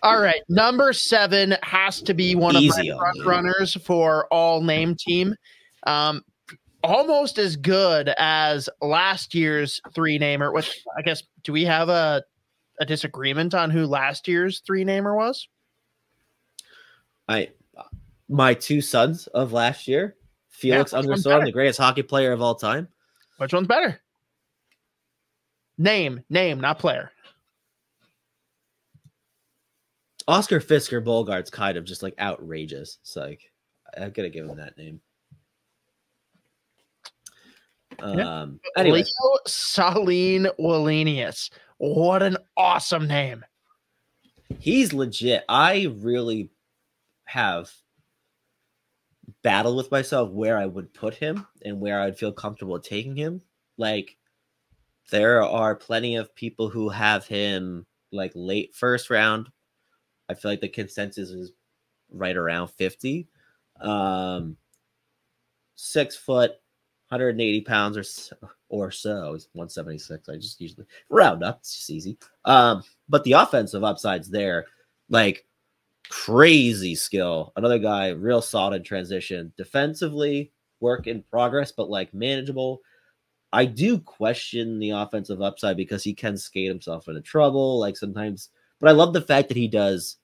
All right, number 7 has to be one Easy of my front runners for all name team. Almost as good as last year's 3-namer. With, I guess, do we have a disagreement on who last year's 3-namer was? My 2 sons of last year, Felix Ungerstorm, the greatest hockey player of all time. Which one's better? Name, not player. Oscar Fisker Bolgaard's kind of just like outrageous. It's like I gotta give him that name. Anyway, Sahlin Wallenius. What an awesome name. He's legit. I really have battled with myself where I would put him and where I'd feel comfortable taking him. Like, there are plenty of people who have him like late first round. I feel like the consensus is right around 50. 6 foot, 180 pounds or so. He's 176. I just usually round up. It's just easy. But the offensive upside's there. Like, crazy skill. Another guy, real solid in transition. Defensively, work in progress, but like manageable. I do question the offensive upside because he can skate himself into trouble, like sometimes. But I love the fact that he does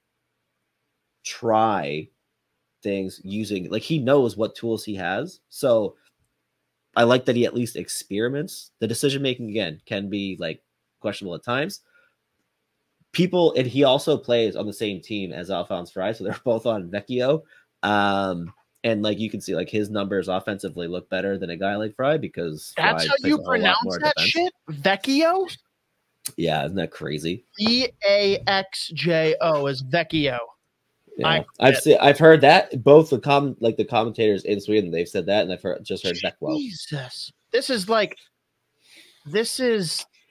try things using, like, he knows what tools he has. So I like that he at least experiments. The decision making, again, can be like questionable at times. People, and he also plays on the same team as Alphonse Frey, so they're both on Växjö. And like you can see, like, his numbers offensively look better than a guy like Frey because that's how you pronounce that shit. Växjö. Yeah, isn't that crazy? Exjo is Växjö. Yeah, I've heard that both the commentators in Sweden, they've said that, and I've just heard Växjö. Jesus, this is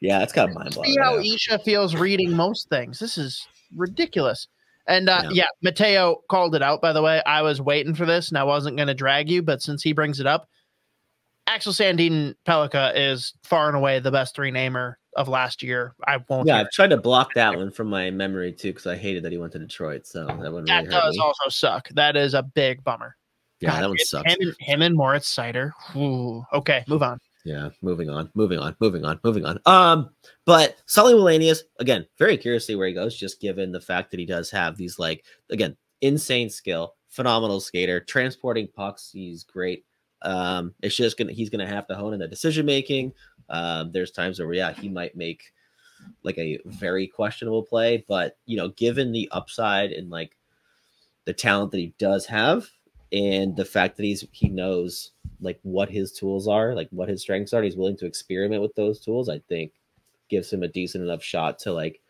yeah, it's kind of mind blowing. See how Isha feels reading most things. This is ridiculous. And yeah, Mateo called it out, by the way. I was waiting for this, and I wasn't going to drag you, but since he brings it up, Axel Sandin Pellikka is far and away the best 3-namer of last year. I won't. Yeah, I've tried to block that one from my memory too because I hated that he went to Detroit. So that one really does also suck. That is a big bummer. Yeah, that one sucks. Him and Moritz Seider. Ooh, okay, move on. Yeah, moving on. But Sahlin Wallenius, again, very curious to see where he goes, just given the fact that he does have these, like, again, insane skill, phenomenal skater, transporting pucks. He's great. It's just he's gonna have to hone in the decision making. There's times where he might make like a very questionable play, but given the upside and like the talent that he does have, and the fact that he knows like what his tools are, like what his strengths are, he's willing to experiment with those tools, I think gives him a decent enough shot to like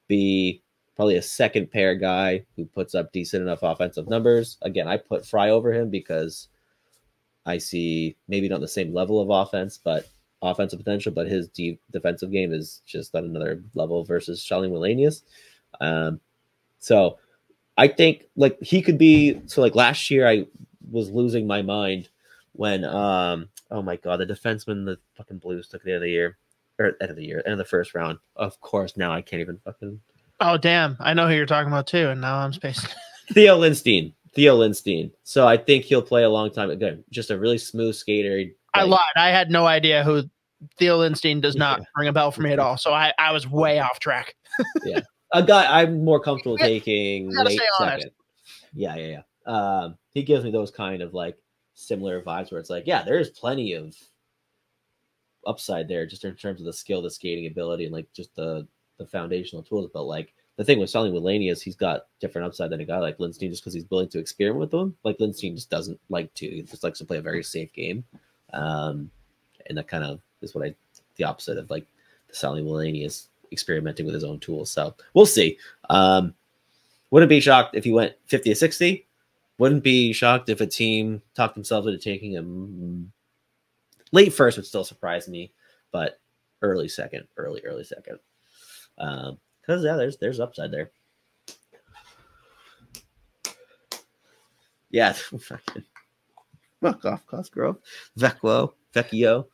be probably a second pair guy who puts up decent enough offensive numbers. Again, I put Frey over him because I see maybe not the same level of offensive potential, but his defensive game is just on another level versus Sahlin Wallenius. So I think like he could be, so like last year I was losing my mind when oh my god, the defenseman the fucking Blues took the end of the first round. Of course, now I can't even fucking. Oh damn, I know who you're talking about too, and now I'm spacing. Theo Lindstein. So I think he'll play a long time. Again, just a really smooth skater. I lied. I had no idea who Theo Lindstein does not ring a bell for me at all. So I was way off track. Yeah. A guy I'm more comfortable taking late second. Yeah. He gives me those kind of like similar vibes where it's like, yeah, there's plenty of upside there just in terms of the skill, the skating ability, and like just the foundational tools. But like the thing with Sahlin Wallenius, he's got different upside than a guy like Lindstein just because he's willing to experiment with them. Like Lindstein just doesn't like to. He just likes to play a very safe game. And that kind of is the opposite of like the Sahlin Wallenius experimenting with his own tools. So we'll see. Wouldn't be shocked if he went 50 or 60. Wouldn't be shocked if a team talked themselves into taking him late first. Would still surprise me, but early second. Because there's upside there. Yeah, fucking fuck off, Cosgrove. Växjö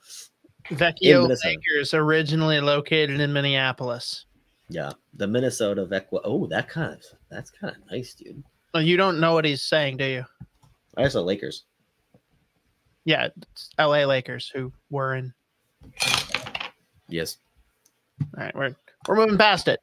Lakers, originally located in Minneapolis. Yeah, the Minnesota Växjö. Oh, that's kind of nice, dude. Well, you don't know what he's saying, do you? I saw Lakers. Yeah, it's LA Lakers who were in. Yes. All right, we're moving past it.